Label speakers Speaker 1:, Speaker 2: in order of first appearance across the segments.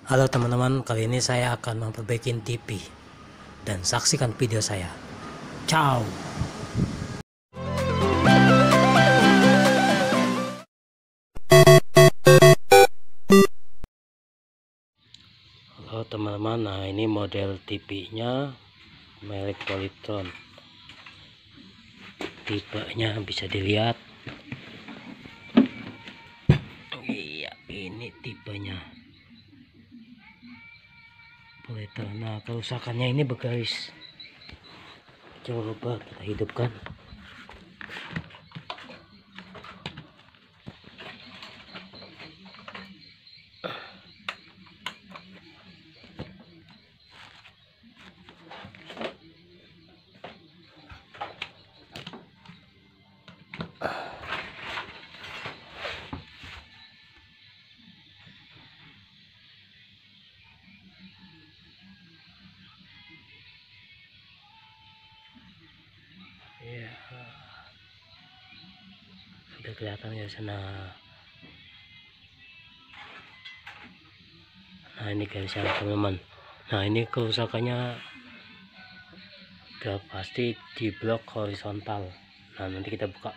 Speaker 1: Halo teman-teman, kali ini saya akan memperbaiki TV dan saksikan video saya. Ciao. Halo teman-teman, nah ini model TV-nya merek Polytron. Tipenya bisa dilihat. Iya, ini tipenya Polytron. Nah, kerusakannya ini bergaris. Coba kita hidupkan. Ya, sudah kelihatan ya sana. Nah ini garisnya teman-teman. Nah ini kerusakannya udah pasti di blok horizontal. Nah nanti kita buka.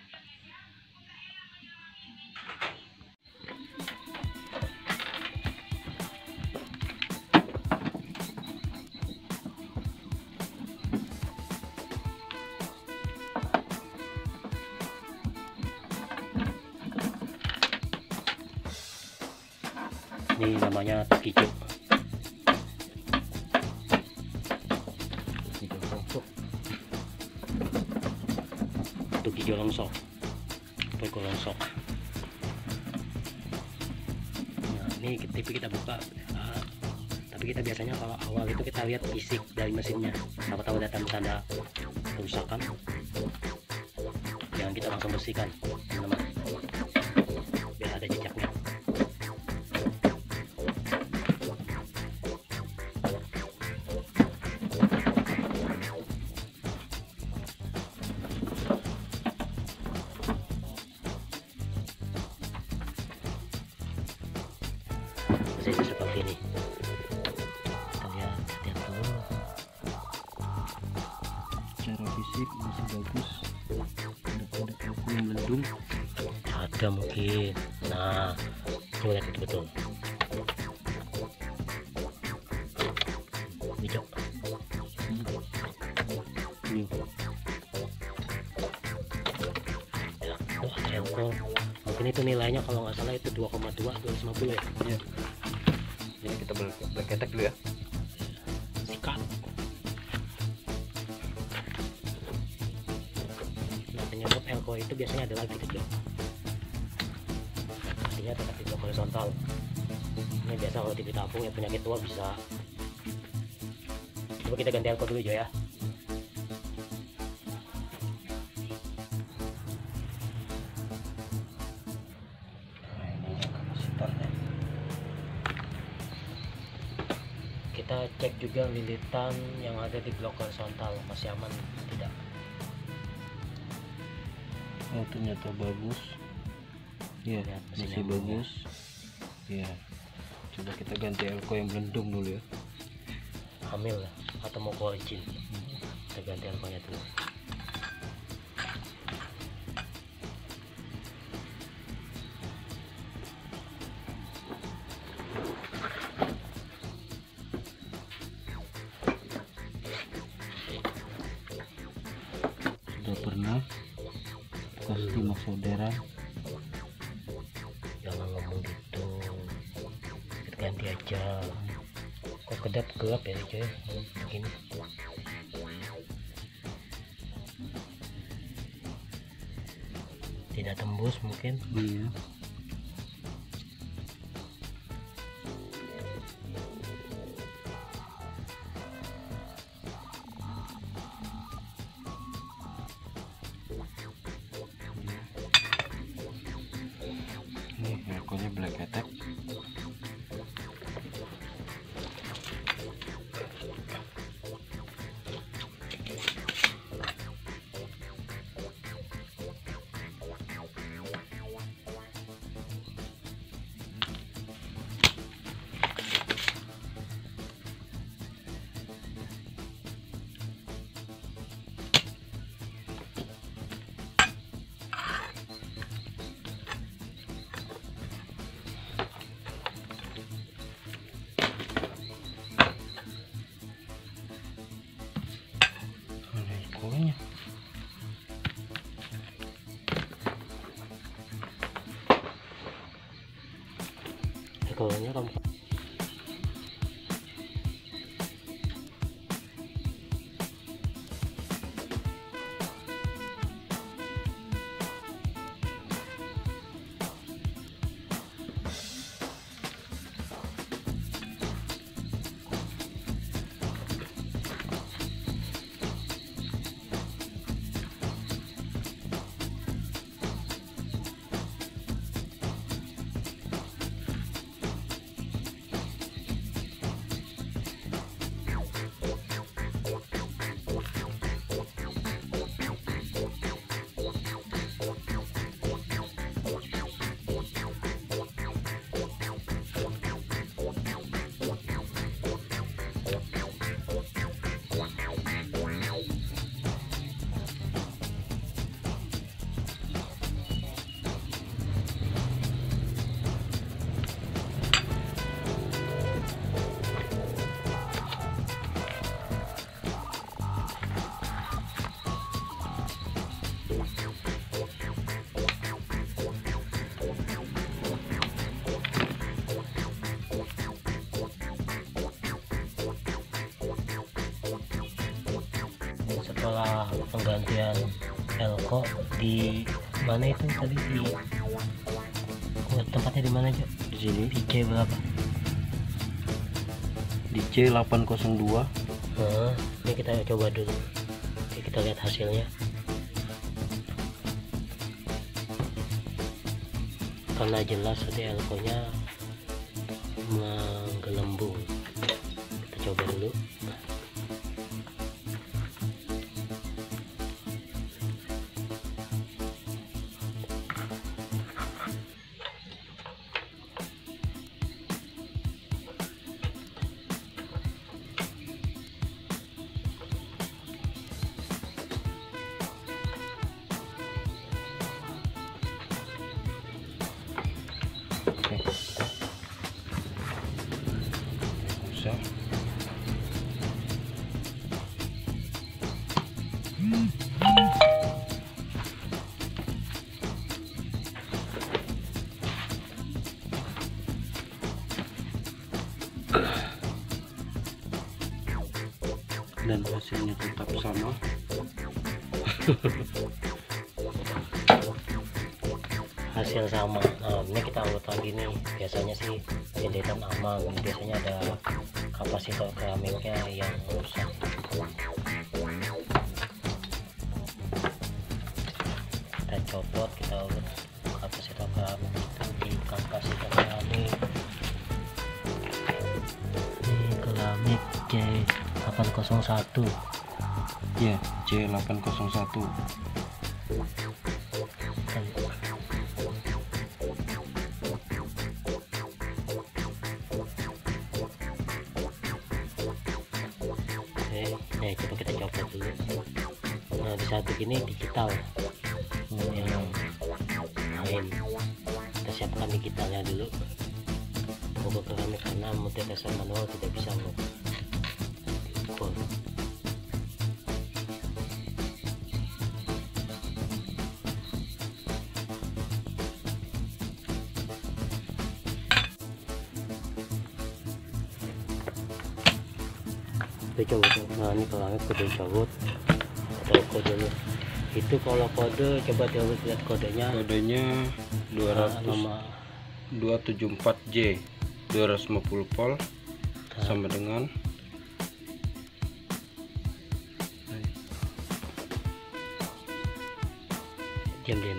Speaker 1: Ini namanya tuk hijau. Tuk hijau longsok. Pokok longsok. Nah, ini TV kita buka. Tapi kita biasanya kalau awal itu kita lihat fisik dari mesinnya. Siapa tahu ada tanda-tanda kerusakan. Jangan kita langsung bersihkan, teman-teman. Biar ada jejaknya. Prosesnya seperti ini. Kita lihat dulu.
Speaker 2: Secara fisik masih bagus, ada kuku yang melendung,
Speaker 1: Ada mungkin. Nah, coba lihat betul-betul. Hijau.
Speaker 2: ini
Speaker 1: Ya, oh, ada alkohol. Mungkin itu nilainya kalau nggak salah itu 2,2 250 ya.
Speaker 2: ya. Jadi kita berketek dulu ya.
Speaker 1: Sikat. Nah, penyebab alkohol itu biasanya adalah gitu. Artinya tetap di blok horizontal. Ini biasa kalau TV tabung ya, penyakit tua bisa. Coba kita ganti alkohol dulu ya. Kita cek juga lilitan yang ada di blok horizontal masih aman tidak.
Speaker 2: Oh ternyata bagus ya,
Speaker 1: Lihat mesin
Speaker 2: masih
Speaker 1: yang
Speaker 2: bagus ya. Coba kita ganti elko yang melendung dulu ya.
Speaker 1: Hamil lah atau mau ke origin. Kita ganti alkoholnya dulu.
Speaker 2: Sudah pernah pasti mas saudara.
Speaker 1: Jangan ngomong gitu, kita ganti aja. Kok kedap gelap ya coy begini. Tidak tembus mungkin.
Speaker 2: Iya. Ini elkonya black attack.
Speaker 1: masalah penggantian elko di mana itu tadi di tempatnya di mana aja?
Speaker 2: Di sini
Speaker 1: Di C berapa?
Speaker 2: di C802.
Speaker 1: Ini kita coba dulu. Oke, kita lihat hasilnya. Karena jelas tadi elko-nya menggelembung. Kita coba dulu.
Speaker 2: Rusak. Dan hasilnya tetap sama.
Speaker 1: Hasil sama. Nah, ini kita urut lagi nih. Biasanya sih jendetan aman, biasanya ada kapasitor keramiknya yang rusak. Kita copot, kita urut kapasitor keramik itu di kapasitor keramik. Ini keramik C801.
Speaker 2: Ya, C801.
Speaker 1: Nih, coba kita copot dulu. Nah, di satu ini digital yang lain. Kita siapkan digitalnya dulu. Pokok keramik karena multitester manual tidak bisa mengukur. Coba. Nah, ini keramik kode cabut atau kodenya itu. Kalau kode coba lihat kodenya.
Speaker 2: Kodenya 274J 250 volt sama dengan
Speaker 1: diam-diam.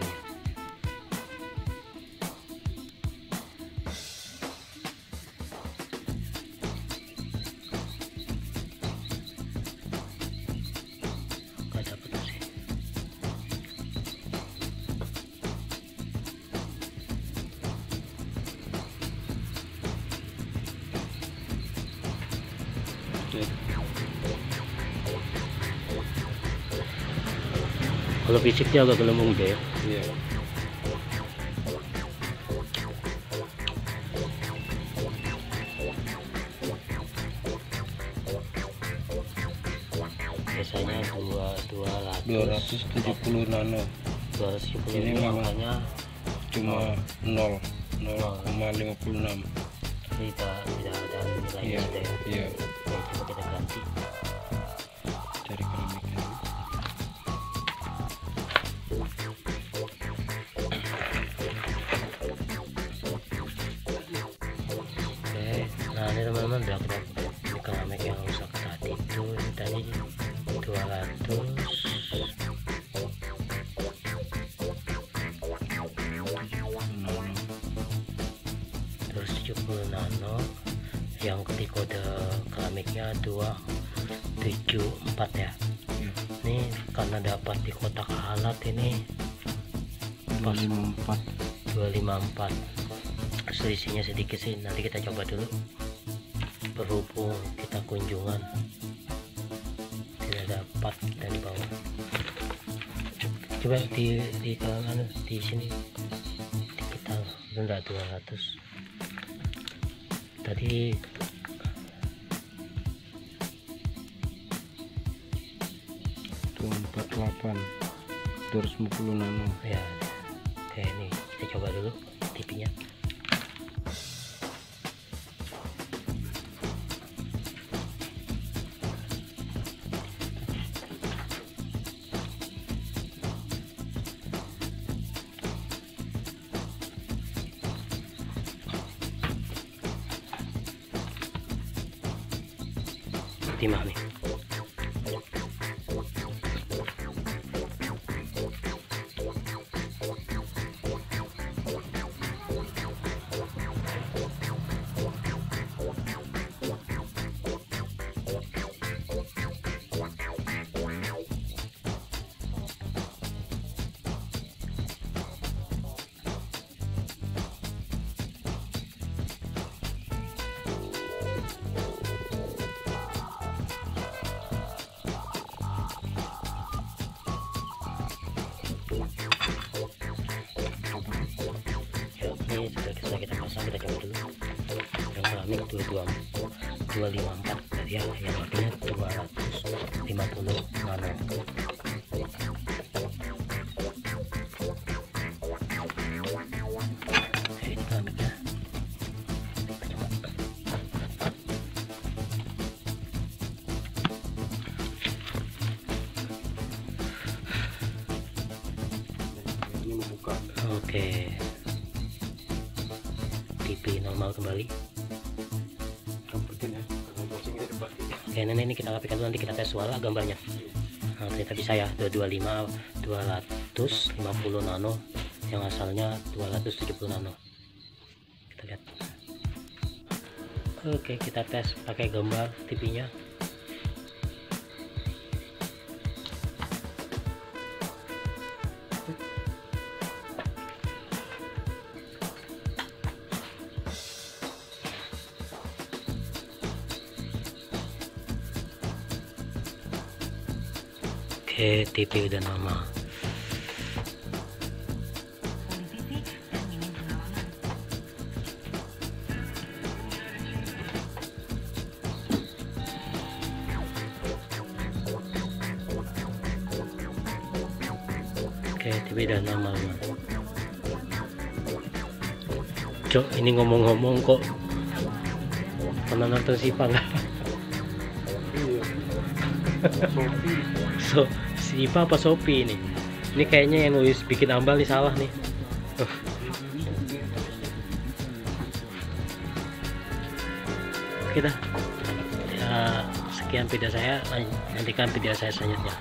Speaker 1: Kalau fisiknya agak gelembung dia ya.
Speaker 2: Iya.
Speaker 1: Biasanya
Speaker 2: 270 nano.
Speaker 1: 270
Speaker 2: Ini
Speaker 1: makanya
Speaker 2: cuma 0,56.
Speaker 1: tidak ada nilainya.
Speaker 2: Iya.
Speaker 1: Nah, coba kita ganti.
Speaker 2: Cari keramiknya.
Speaker 1: Oke, nah ini teman-teman udah ini keramik yang rusak tadi itu. Ini tadi 270 nano, yang di kode keramiknya 274 ya. Ini karena dapat di kotak alat ini 254, selisihnya sedikit sih. Nanti kita coba dulu, berhubung kita kunjungan tidak dapat dari bawah. Coba di kalangan di sini kita rendah 200 tadi.
Speaker 2: 248 250 nano
Speaker 1: ya. Oke, ini kita coba dulu TV-nya. timah nih. Ini sudah kita pasang, kita coba dulu. Yang keramik 254 ya, yang artinya 250 nano. Ini keramiknya.
Speaker 2: Ini membuka.
Speaker 1: Oke. TV normal kembali. Oke, ini kita rapikan dulu, nanti kita tes suara gambarnya. Nah, ternyata bisa ya, 225 250 nano, yang asalnya 270 nano. Kita lihat. Oke, kita tes pakai gambar TV-nya. Oke, TV udah normal. Oke, TV udah normal. Cok, ini ngomong-ngomong kok pernah nonton Sipa nggak? So, Sipa apa Sopi ini? Ini kayaknya yang nulis bikin ambal nih salah nih. Oke dah. Ya, sekian video saya, nantikan video saya selanjutnya.